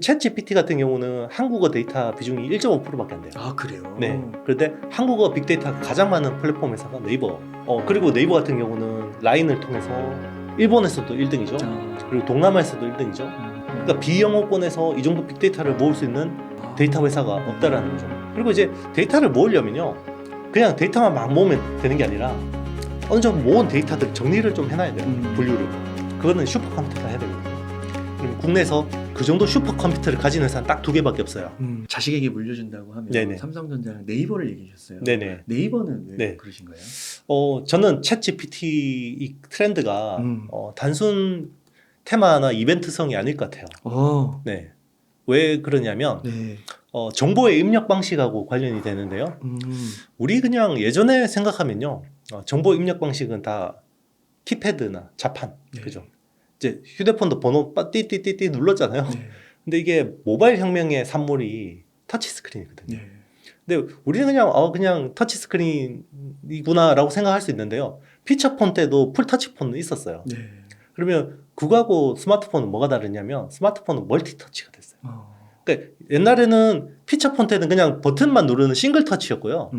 챗 GPT 같은 경우는 한국어 데이터 비중이 1.5%밖에 안 돼요. 아 그래요? 네. 그런데 한국어 빅데이터가 가장 많은 플랫폼 회사가 네이버. 그리고 네이버 같은 경우는 라인을 통해서 일본에서도 1등이죠. 그리고 동남아에서도 1등이죠. 그러니까 비영어권에서 이 정도 빅데이터를 모을 수 있는 데이터 회사가 없다라는 거죠. 그리고 이제 데이터를 모으려면요, 그냥 데이터만 막 모으면 되는 게 아니라 어느 정도 모은 데이터들 정리를 좀 해놔야 돼요. 분류를. 그거는 슈퍼컴퓨터가 해야 되거든요. 그럼 국내에서 그 정도 슈퍼컴퓨터를 가진 회사는 딱 2개밖에 없어요. 자식에게 물려준다고 하면 네네. 삼성전자랑 네이버를 얘기하셨어요. 네네. 네이버는 왜 네. 그러신 거예요? 저는 챗 GPT 이 트렌드가 단순 테마나 이벤트성이 아닐 것 같아요. 네. 왜 그러냐면 네. 정보의 입력 방식하고 관련이 되는데요. 우리 그냥 예전에 생각하면요, 정보 입력 방식은 다 키패드나 자판, 네. 그죠? 이제 휴대폰도 번호 띠띠띠띠 눌렀잖아요. 네. 근데 이게 모바일 혁명의 산물이 터치 스크린이거든요. 네. 근데 우리는 그냥 터치 스크린이구나라고 생각할 수 있는데요. 피처폰 때도 풀 터치폰은 있었어요. 네. 그러면 그거하고 스마트폰은 뭐가 다르냐면 스마트폰은 멀티 터치가 됐어요. 그러니까 옛날에는 피처폰 때는 그냥 버튼만 누르는 싱글 터치였고요.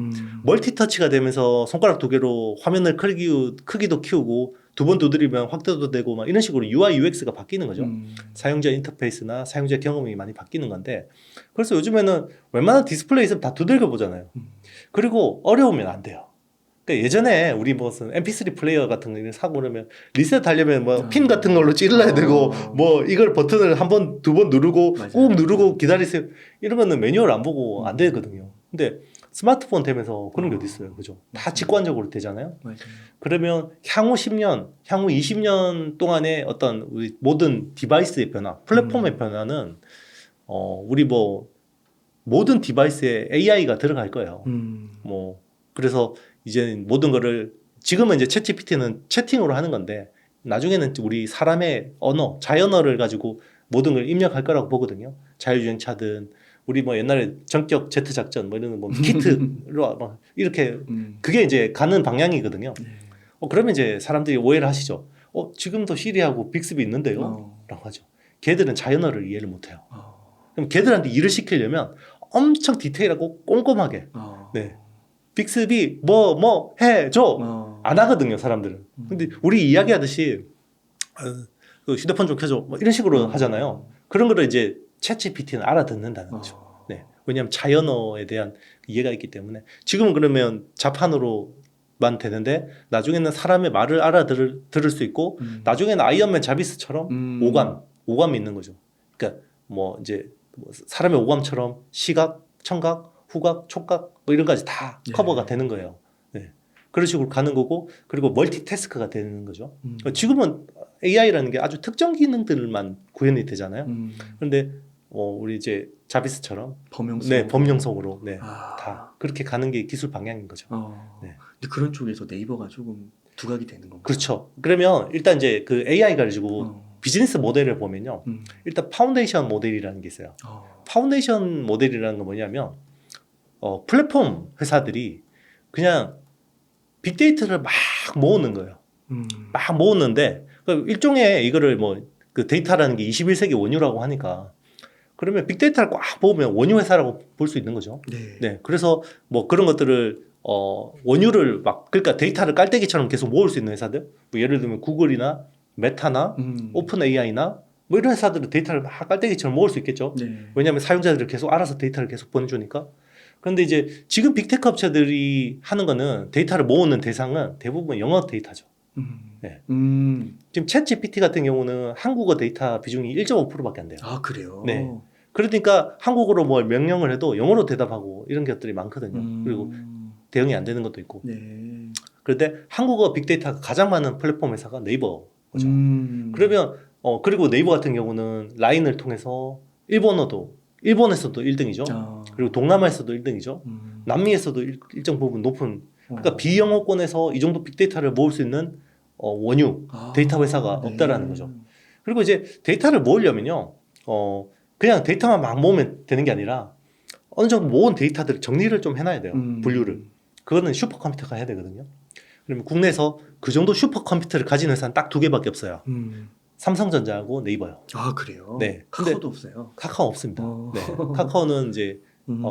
멀티 터치가 되면서 손가락 2개로 화면을 크기도 키우고 2번 두드리면 확대도 되고 막 이런 식으로 UI, UX가 바뀌는 거죠. 사용자 인터페이스나 사용자 경험이 많이 바뀌는 건데, 그래서 요즘에는 웬만한 디스플레이 있으면 다 두들겨 보잖아요. 그리고 어려우면 안 돼요. 그러니까 예전에 우리 무슨 MP3 플레이어 같은 거 사고 그러면 리셋 하려면 뭐 핀 같은 걸로 찔러야 되고 뭐 이걸 버튼을 1번, 2번 누르고 맞아요. 꾹 누르고 기다리세요. 이런 거는 매뉴얼 안 보고 안 되거든요. 근데 스마트폰 되면서 그런 게 어디 있어요, 그죠? 다 맞아요. 직관적으로 되잖아요. 맞아요. 그러면 향후 10년, 향후 20년 동안의 어떤 우리 모든 디바이스의 변화, 플랫폼의 변화는 우리 뭐 모든 디바이스에 AI가 들어갈 거예요. 뭐 그래서 이제는 모든 거를, 지금은 이제 챗 GPT는 채팅으로 하는 건데 나중에는 우리 사람의 언어, 자연어를 가지고 모든 걸 입력할 거라고 보거든요. 자율주행차든 우리 뭐 옛날에 전격 제트 작전 뭐 이런 뭐 키트로 막 이렇게 그게 이제 가는 방향이거든요. 네. 그러면 이제 사람들이 오해를 하시죠. 지금도 시리하고 빅스비 있는데요? 라고 하죠. 걔들은 자연어를 이해를 못해요. 그럼 걔들한테 일을 시키려면 엄청 디테일하고 꼼꼼하게, 네, 빅스비 뭐 해줘 안 하거든요, 사람들은. 근데 우리 이야기하듯이 그 휴대폰 좀 켜줘 뭐 이런 식으로 하잖아요. 그런 거를 이제 챗 GPT는 알아듣는다는 거죠. 네. 왜냐하면 자연어에 대한 이해가 있기 때문에. 지금은 그러면 자판으로만 되는데 나중에는 사람의 말을 들을 수 있고, 나중에는 아이언맨 자비스처럼 오감이 있는 거죠. 그러니까 뭐 이제 사람의 오감처럼 시각, 청각, 후각, 촉각 뭐 이런 까지 다 커버가 되는 거예요. 네. 그런 식으로 가는 거고, 그리고 멀티태스크가 되는 거죠. 지금은 AI라는 게 아주 특정 기능들만 구현이 되잖아요. 그런데 우리 이제 자비스처럼 범용성으로 다 그렇게 가는 게 기술 방향인 거죠. 네. 근데 그런 쪽에서 네이버가 조금 두각이 되는 건가요? 그렇죠. 그러면 일단 이제 그 AI 가지고 비즈니스 모델을 보면요, 일단 파운데이션 모델이라는 게 있어요. 파운데이션 모델이라는 건 뭐냐면 플랫폼 회사들이 그냥 빅데이터를 막 모으는 거예요. 막 모으는데 일종의 이거를 뭐 그 데이터라는 게 21세기 원유라고 하니까, 그러면 빅데이터를 꽉 모으면 원유 회사라고 볼 수 있는 거죠. 네. 그래서 뭐 그런 것들을 원유를 막, 그러니까 데이터를 깔때기처럼 계속 모을 수 있는 회사들, 뭐 예를 들면 구글이나 메타나 오픈 AI나 뭐 이런 회사들은 데이터를 막 깔때기처럼 모을 수 있겠죠. 왜냐하면 사용자들이 계속 알아서 데이터를 계속 보내주니까. 그런데 이제 지금 빅테크 업체들이 하는 거는, 데이터를 모으는 대상은 대부분 영어 데이터죠. 네. 지금 챗 GPT 같은 경우는 한국어 데이터 비중이 1.5%밖에 안 돼요. 아 그래요? 네. 그러니까 한국어로 뭐 명령을 해도 영어로 대답하고 이런 것들이 많거든요. 그리고 대응이 안 되는 것도 있고. 그런데 한국어 빅데이터가 가장 많은 플랫폼 회사가 네이버죠. 그러면 그리고 네이버 같은 경우는 라인을 통해서 일본에서도 1등이죠. 그리고 동남아에서도 1등이죠. 남미에서도 일정 부분 높은, 그러니까 비영어권에서 이 정도 빅데이터를 모을 수 있는 원유 데이터 회사가 없다라는 거죠. 그리고 이제 데이터를 모으려면요, 그냥 데이터만 막 모으면 되는 게 아니라 어느 정도 모은 데이터들 정리를 좀 해놔야 돼요. 분류를. 그거는 슈퍼컴퓨터가 해야 되거든요. 그러면 국내에서 그 정도 슈퍼컴퓨터를 가진 회사는 딱 2개밖에 없어요. 삼성전자하고 네이버요. 아 그래요? 네. 카카오도 없어요. 카카오 없습니다. 어. 네. 카카오는 이제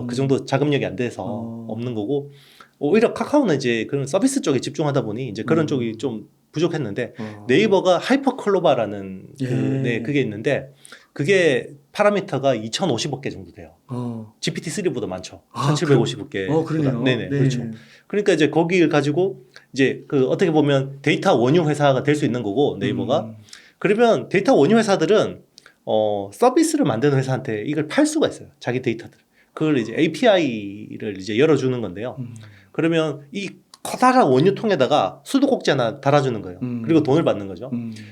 그 정도 자금력이 안 돼서 없는 거고, 오히려 카카오는 이제 그런 서비스 쪽에 집중하다 보니 이제 그런 쪽이 좀 부족했는데, 네이버가 하이퍼클로바라는 예. 그게 있는데, 그게 파라미터가 2,050억 개 정도 돼요. 어. GPT-3보다 많죠. 아, 1,750억 개. 그러네요. 네네, 그렇죠. 그러니까 이제 거기를 가지고 이제 그 어떻게 보면 데이터 원유 회사가 될 수 있는 거고, 네이버가. 그러면 데이터 원유 회사들은 서비스를 만드는 회사한테 이걸 팔 수가 있어요. 자기 데이터들. 그걸 이제 API를 이제 열어주는 건데요. 그러면 이 커다란 원유통에다가 수도꼭지 하나 달아주는 거예요. 그리고 돈을 받는 거죠.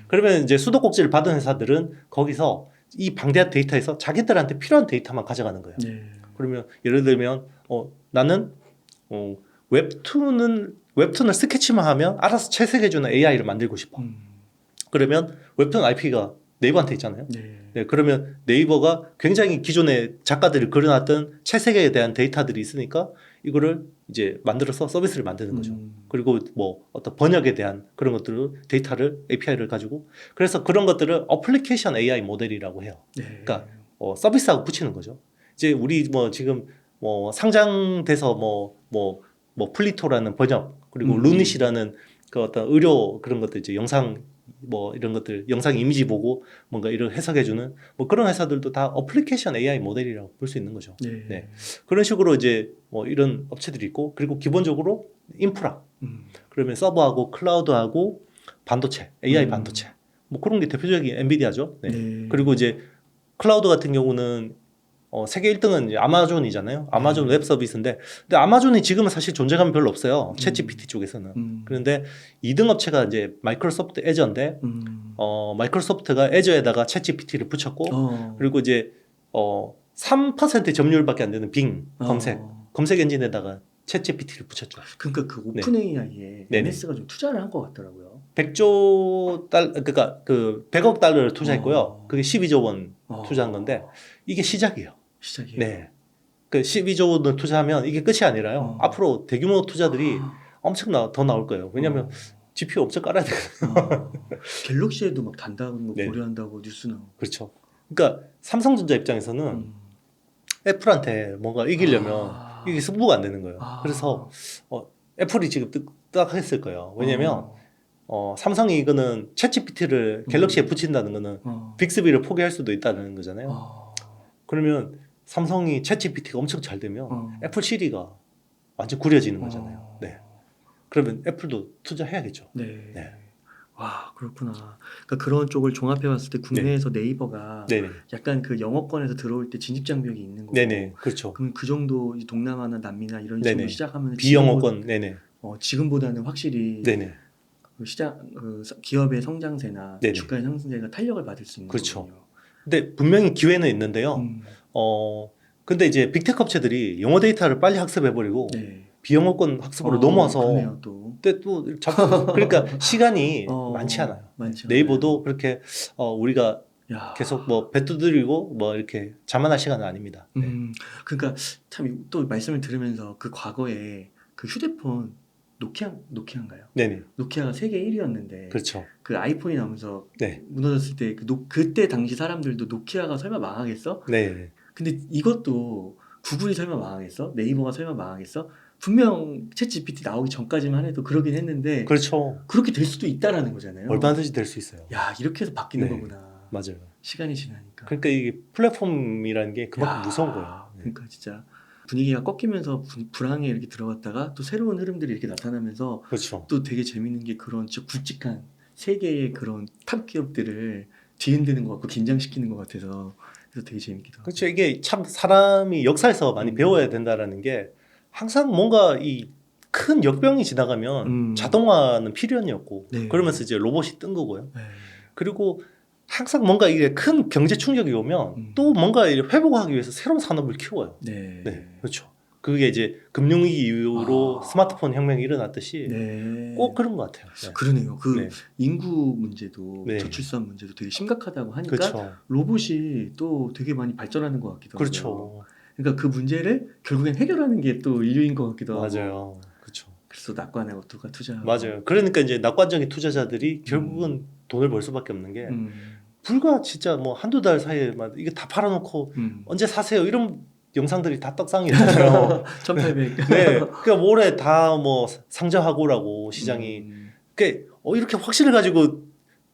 그러면 이제 수도꼭지를 받은 회사들은 거기서 이 방대한 데이터에서 자기들한테 필요한 데이터만 가져가는 거예요. 네. 그러면 예를 들면 나는 웹툰을 스케치만 하면 알아서 채색해주는 AI를 만들고 싶어. 그러면 웹툰 IP가 네이버한테 있잖아요. 네, 그러면 네이버가 굉장히 기존의 작가들이 그려놨던 채색에 대한 데이터들이 있으니까 이거를 이제 만들어서 서비스를 만드는 거죠. 그리고 뭐 어떤 번역에 대한 그런 것들을 데이터를 API를 가지고, 그래서 그런 것들을 어플리케이션 AI 모델이라고 해요. 네. 그러니까 서비스하고 붙이는 거죠. 이제 우리 뭐 지금 뭐 상장돼서 뭐 플리토라는 번역, 그리고 루닛이라는 그 어떤 의료 그런 것들, 이제 영상 뭐 이런 것들, 영상 이미지 보고 뭔가 이런 해석해주는 뭐 그런 회사들도 다 어플리케이션 AI 모델이라고 볼 수 있는 거죠. 네. 네. 그런 식으로 이제 뭐 이런 업체들이 있고, 그리고 기본적으로 인프라, 그러면 서버하고 클라우드하고 반도체, AI 반도체, 뭐 그런 게 대표적인 엔비디아죠. 네. 네. 그리고 이제 클라우드 같은 경우는 세계 1등은 이제 아마존이잖아요. 아마존 웹 서비스인데, 근데 아마존이 지금은 사실 존재감이 별로 없어요. 챗GPT 쪽에서는. 그런데 2등 업체가 이제 마이크로소프트 애저인데, 마이크로소프트가 애저에다가 챗GPT를 붙였고, 그리고 이제 3% 점유율밖에 안 되는 빙 검색 엔진에다가 챗GPT를 붙였죠. 그러니까 그 오픈 AI에 네네. MS가 좀 투자를 한 것 같더라고요. 100조 달러, 그러니까 그 100억 달러를 투자했고요. 그게 12조 원 투자한 건데, 이게 시작이에요. 시작이에요. 네. 그 12조 원을 투자하면 이게 끝이 아니라요. 앞으로 대규모 투자들이 엄청 더 나올 거예요. 왜냐하면 GPU 엄청 깔아야 되거든요. 갤럭시에도 막 단다는 거 네. 고려한다고 뉴스 나오고. 그렇죠. 그러니까 삼성전자 입장에서는 애플한테 뭔가 이기려면 이게 승부가 안 되는 거예요. 그래서 애플이 지금 뜨악했을 거예요. 왜냐면 삼성이 이거는 챗GPT를 갤럭시에 붙인다는 거는 빅스비를 포기할 수도 있다는 거잖아요. 그러면 삼성이 챗GPT가 엄청 잘 되면 애플 시리가 완전 구려지는 거잖아요. 네. 그러면 애플도 투자해야겠죠. 네. 네. 와 그렇구나. 그러니까 그런 쪽을 종합해봤을 때 국내에서 네이버가 네네. 약간 그 영어권에서 들어올 때 진입 장벽이 있는 거고. 네네. 그렇죠. 그럼 그 정도 이 동남아나 남미나 이런 네네. 식으로 시작하면 비영어권. 네네. 지금보다는 확실히 네네. 그 기업의 성장세나 네네. 주가의 상승세가 탄력을 받을 수 있는 그렇죠. 거군요. 근데 분명히 기회는 있는데요. 근데 이제 빅테크 업체들이 영어 데이터를 빨리 학습해버리고 네. 비영어권 학습으로 넘어와서 그러네요, 또. 근데 또 그러니까 시간이 많지 않아요. 많지 네이버도 그렇게 우리가 야. 계속 뭐 배두드리고 뭐 이렇게 자만할 시간은 아닙니다. 네. 그러니까 참 또 말씀을 들으면서 그 과거에 그 휴대폰 노키아인가요? 네네. 노키아가 세계 1위였는데 그렇죠. 그 아이폰이 나오면서 네. 무너졌을 때 그때 당시 사람들도 노키아가 설마 망하겠어? 네. 근데 이것도 구글이 설마 망하겠어? 네이버가 설마 망하겠어? 분명 챗 GPT 나오기 전까지만 해도 그러긴 했는데 그렇죠. 그렇게 될 수도 있다라는 거잖아요. 얼마든지 될 수 있어요. 야 이렇게 해서 바뀌는 네. 거구나. 맞아요. 시간이 지나니까. 그러니까 이게 플랫폼이라는 게 그만큼 야, 무서운 거예요. 네. 그러니까 진짜 분위기가 꺾이면서 불황에 이렇게 들어갔다가 또 새로운 흐름들이 이렇게 나타나면서 그렇죠. 또 되게 재밌는 게 그런 진짜 굵직한 세계의 그런 탑 기업들을 뒤흔드는 것 같고 긴장시키는 것 같아서 그래서 되게 재밌기도 하고. 그렇죠. 이게 참 사람이 역사에서 많이 배워야 된다라는 게, 항상 뭔가 이 큰 역병이 지나가면 자동화는 필연이었고, 네. 그러면서 이제 로봇이 뜬 거고요. 네. 그리고 항상 뭔가 이게 큰 경제 충격이 오면 또 뭔가 회복하기 위해서 새로운 산업을 키워요. 네. 네, 그렇죠. 그게 이제 금융위기 이후로 스마트폰 혁명이 일어났듯이 네. 꼭 그런 것 같아요. 네. 그러네요. 그 네. 인구 문제도 네. 저출산 문제도 되게 심각하다고 하니까 그렇죠. 로봇이 또 되게 많이 발전하는 것 같기도 하고요. 그렇죠. 그러니까 그 문제를 결국엔 해결하는 게 또 인류인 것 같기도 하고. 맞아요. 그렇죠. 그래서 낙관에 어떻게 투자하고. 맞아요. 그러니까 이제 낙관적인 투자자들이 결국은 돈을 벌 수밖에 없는 게 불과 진짜 뭐 한두 달 사이에 막 이게 다 팔아놓고 언제 사세요 이런 영상들이 다 떡상이잖아요. 1800. 네, 그러니까 올해 다 뭐 상장하고라고 시장이 그 이렇게 확신을 가지고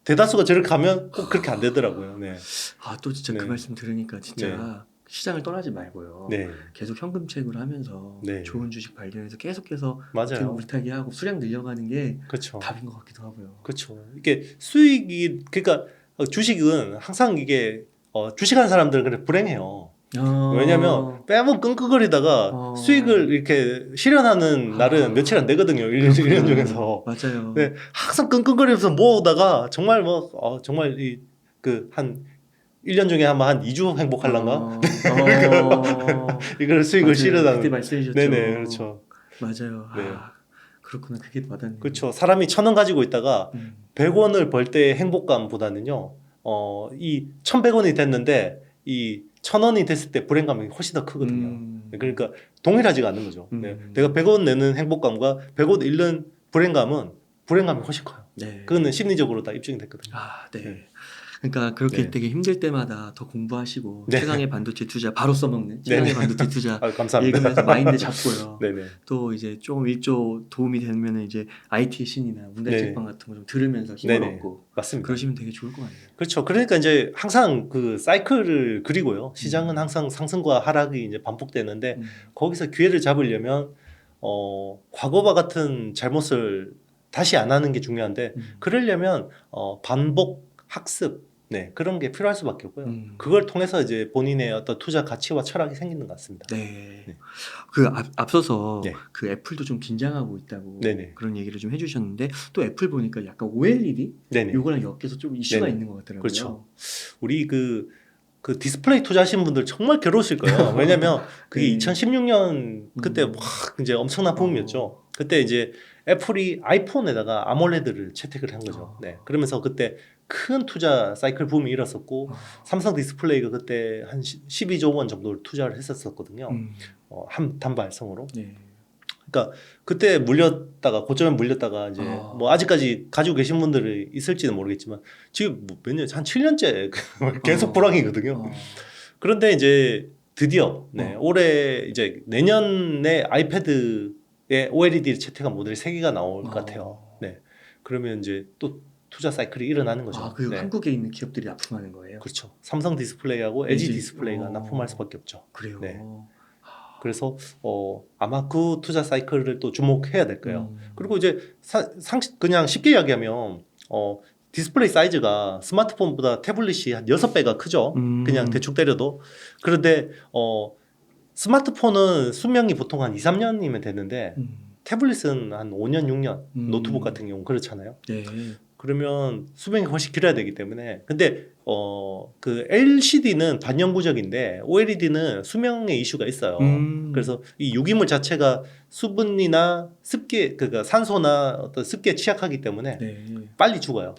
대다수가 저렇게 가면 꼭 그렇게 안 되더라고요. 네, 아, 또 진짜 그 네. 말씀 들으니까 진짜 시장을 떠나지 말고요. 네, 계속 현금채굴을 하면서 네. 좋은 주식 발견해서 계속해서 어떻게 맞아요. 물타기 하고 수량 늘려가는 게 그렇죠. 답인 것 같기도 하고요. 그렇죠. 이게 수익이 그러니까 주식은 항상 이게 주식하는 사람들은 그래 불행해요. 왜냐면 빼면 끙끙거리다가 수익을 이렇게 실현하는 날은 며칠 안 되거든요. 1년 중에서. 맞아요. 네, 항상 끙끙거리면서 모으다가 정말 뭐 정말 이 그 한 1년 중에 한 2주 행복할란가? 이걸 수익을 맞아요. 실현하는. 그때 말씀해 주셨죠. 네네, 그렇죠. 맞아요. 네. 아, 그렇구나. 그게 와닿네요. 그렇죠. 사람이 1,000원 가지고 있다가 음. 100원을 벌 때 행복감보다는요. 이 1,100원이 됐는데 이 1,000원이 됐을 때 불행감이 훨씬 더 크거든요. 그러니까 동일하지가 않는 거죠. 네. 내가 100원 내는 행복감과 100원 잃는 불행감이 훨씬 커요. 네. 그거는 심리적으로 다 입증이 됐거든요. 아, 네. 네. 그러니까 그렇게 네. 되게 힘들 때마다 더 공부하시고 네. 최강의 반도체 투자 바로 써먹는 최강의 네네. 반도체 투자 감사합니다. 읽으면서 마인드 잡고요. 네네. 또 이제 조금 일조 도움이 되면 이제 IT의 신이나 문달 네네. 책방 같은 거 좀 들으면서 힘을 네네. 얻고 맞습니다. 그러시면 되게 좋을 것 같네요. 그렇죠. 그러니까 이제 항상 그 사이클을 그리고요. 시장은 항상 상승과 하락이 이제 반복되는데 거기서 기회를 잡으려면 과거와 같은 잘못을 다시 안 하는 게 중요한데 그러려면 반복 학습 네 그런 게 필요할 수밖에 없고요. 그걸 통해서 이제 본인의 어떤 투자 가치와 철학이 생기는 것 같습니다. 네. 네. 그 앞서서 네. 그 애플도 좀 긴장하고 있다고 네네. 그런 얘기를 좀 해주셨는데 또 애플 보니까 약간 OLED 네네. 요거랑 엮여서 좀 이슈가 네네. 있는 것 같더라고요. 그렇죠. 우리 그 디스플레이 투자하신 분들 정말 괴로우실 거예요. 왜냐면 그게 네. 2016년 그때 막 이제 엄청난 붐이었죠. 그때 이제 애플이 아이폰에다가 아몰레드를 채택을 한 거죠. 네. 그러면서 그때 큰 투자 사이클 붐이 일었었고 삼성 디스플레이가 그때 한 12조 원 정도를 투자를 했었거든요. 한 단발성으로. 네. 그러니까 그때 물렸다가 고점에 물렸다가 이제 뭐 아직까지 가지고 계신 분들이 있을지는 모르겠지만 지금 뭐 몇 년, 한 7년째 계속 불황이거든요. 그런데 이제 드디어 올해 이제 내년에 아이패드에 OLED를 채택한 모델이 3개가 나올 것 같아요. 네. 그러면 이제 또 투자 사이클이 일어나는 거죠. 아, 그 네. 한국에 있는 기업들이 납품하는 거예요? 그렇죠. 삼성 디스플레이하고 LG LG. 디스플레이가 납품할 수밖에 없죠. 그래요. 네. 그래서 아마 그 투자 사이클을 또 주목해야 될 거예요. 그리고 이제 그냥 쉽게 이야기하면 디스플레이 사이즈가 스마트폰보다 태블릿이 한 6배가 크죠. 그냥 대충 때려도. 그런데 스마트폰은 수명이 보통 한 2, 3년이면 되는데 태블릿은 한 5년, 6년 노트북 같은 경우는 그렇잖아요. 네. 그러면 수명이 훨씬 길어야 되기 때문에 근데 그 LCD는 반영구적인데 OLED는 수명의 이슈가 있어요. 그래서 이 유기물 자체가 수분이나 습기 그러니까 산소나 어떤 습기에 취약하기 때문에 네. 빨리 죽어요.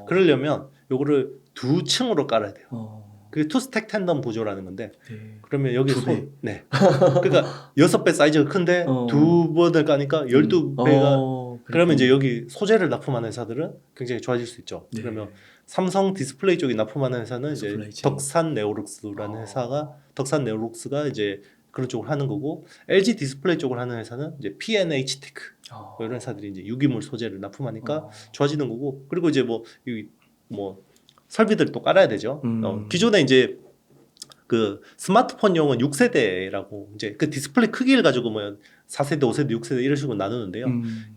그러려면 요거를 2층으로 깔아야 돼요. 그게 투스택 텐덤 구조라는 건데 네. 그러면 여기 두 배. 네. 그러니까 6배 사이즈가 큰데 2번을 까니까 12배가 그러면 이제 여기 소재를 납품하는 회사들은 굉장히 좋아질 수 있죠. 네. 그러면 삼성 디스플레이 쪽이 납품하는 회사는 이제 디스플레이 체인. 덕산 네오룩스라는 회사가 덕산 네오룩스가 이제 그런 쪽을 하는 거고 LG 디스플레이 쪽을 하는 회사는 이제 P&H 테크 이런 회사들이 이제 유기물 소재를 납품하니까 좋아지는 거고 그리고 이제 뭐 설비들 또 깔아야 되죠. 기존에 이제 그 스마트폰용은 6세대라고 이제 그 디스플레이 크기를 가지고 뭐 4세대, 5세대, 6세대 이런 식으로 나누는데요.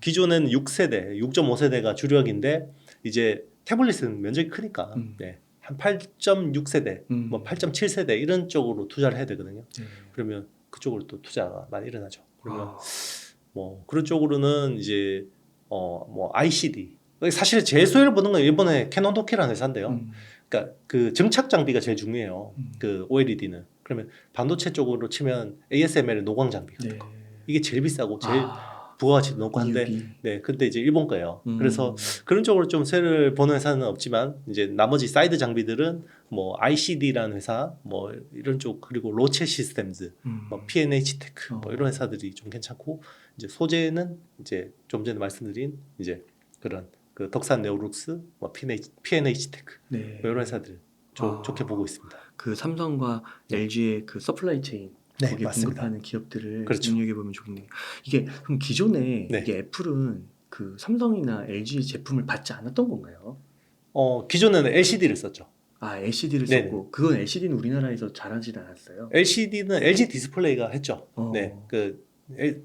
기존에는 6세대, 6.5세대가 주력인데 이제 태블릿은 면적이 크니까 네. 한 8.6세대, 뭐 8.7세대 이런 쪽으로 투자를 해야 되거든요. 그러면 그쪽으로 또 투자가 많이 일어나죠. 그러면 뭐 그런 쪽으로는 이제 뭐 ICD 사실 제일 수혜를 보는 건 일본의 캐논 도키라는 회사인데요. 그러니까 그 증착 장비가 제일 중요해요. 그 OLED는 그러면 반도체 쪽으로 치면 ASML 노광 장비 같은 거 이게 제일 비싸고 제일 부가가치도 높고 한데 네 근데 이제 일본 거예요. 그래서 그런 쪽으로 좀 세를 보는 회사는 없지만 이제 나머지 사이드 장비들은 뭐 ICD라는 회사 뭐 이런 쪽 그리고 로체 시스템즈 뭐 P&H 테크 뭐 이런 회사들이 좀 괜찮고 이제 소재는 이제 좀 전에 말씀드린 이제 그런 그 덕산 네오룩스, 뭐 P&H 테크 네. 뭐 이런 회사들 아. 좋게 보고 있습니다. 그 삼성과 LG의 그 서플라이 체인 네, 거기에 맞습니다. 공급하는 기업들을 그렇죠. 눈여겨보면 좋겠네요. 이게 그럼 기존에 네. 이게 애플은 그 삼성이나 LG 제품을 받지 않았던 건가요? 기존에는 LCD를 썼죠. 아 LCD를 네네. 썼고 그건 LCD는 우리나라에서 잘하진 않았어요. LCD는 LG 디스플레이가 했죠. 어. 네,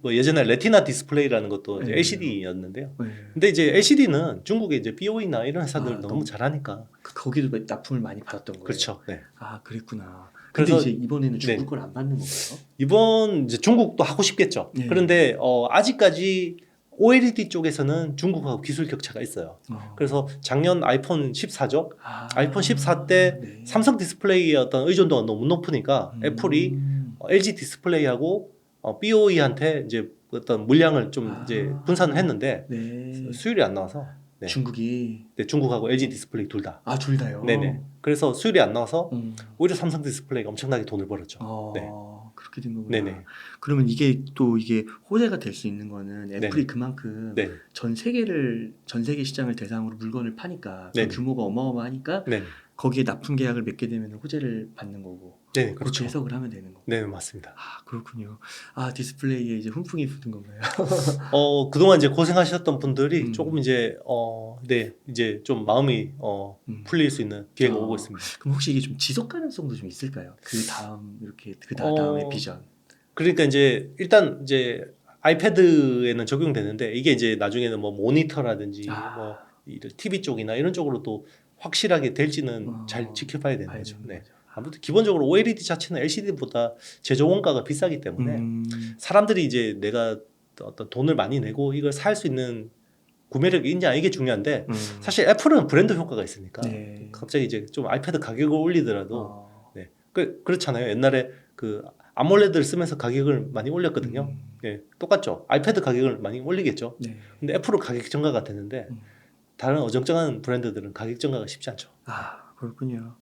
뭐 예전에 레티나 디스플레이라는 것도 이제 네. LCD였는데요. 네. 근데 이제 LCD는 중국에 이제 BOE나 이런 회사들 아, 너무 너무- 잘하니까. 거기도 납품을 많이 받았던 거예요. 그렇죠. 네. 아 그랬구나. 근데 그래서- 이제 이번에는 중국 네. 걸 안 받는 건가요? 이번 이제 중국도 하고 싶겠죠. 네. 그런데 아직까지 OLED 쪽에서는 중국하고 기술 격차가 있어요. 그래서 작년 아이폰 14죠. 아이폰 14 때 네. 삼성 디스플레이의 어떤 의존도가 너무 높으니까 애플이 LG 디스플레이하고 BOE한테 이제 어떤 물량을 좀 아. 이제 분산을 했는데 네. 수율이 안 나와서 네. 중국이 네, 중국하고 LG 디스플레이 둘 다. 둘 다요. 네네. 그래서 수율이 안 나와서 음. 오히려 삼성 디스플레이가 엄청나게 돈을 벌었죠. 네. 그렇게 된 거구나. 네네. 그러면 이게 또 이게 호재가 될 수 있는 거는 애플이 네네. 그만큼 네. 전 세계 시장을 대상으로 물건을 파니까 그 네네. 규모가 어마어마하니까 네. 거기에 납품 계약을 맺게 되면 호재를 받는 거고 네, 그렇게 그렇죠. 해석을 하면 되는 거고. 네, 맞습니다. 그렇군요. 디스플레이에 이제 훈풍이 붙은 건가요? 그동안 이제 고생하셨던 분들이 음. 조금 이제 네, 이제 좀 마음이 풀릴 수 있는 기회가 오고 있습니다. 그럼 혹시 이게 좀 지속 가능성도 좀 있을까요? 그 다음 이렇게 다음의 비전. 그러니까 이제 일단 이제 아이패드에는 적용되는데 이게 이제 나중에는 뭐 모니터라든지 뭐 TV 쪽이나 이런 쪽으로도 확실하게 될지는 잘 지켜봐야 되는 거죠. 네. 아무튼 기본적으로 OLED 자체는 LCD보다 제조 원가가 비싸기 때문에 사람들이 이제 내가 어떤 돈을 많이 내고 이걸 살 수 있는 구매력이 있냐 이게 중요한데 사실 애플은 브랜드 효과가 있으니까 네. 갑자기 이제 좀 아이패드 가격을 올리더라도 네. 그렇잖아요. 옛날에 그 아몰레드를 쓰면서 가격을 많이 올렸거든요. 예, 똑같죠. 아이패드 가격을 많이 올리겠죠. 네. 근데 애플은 가격 정가가 되는데 다른 어정쩡한 브랜드들은 가격 정가가 쉽지 않죠. 그렇군요.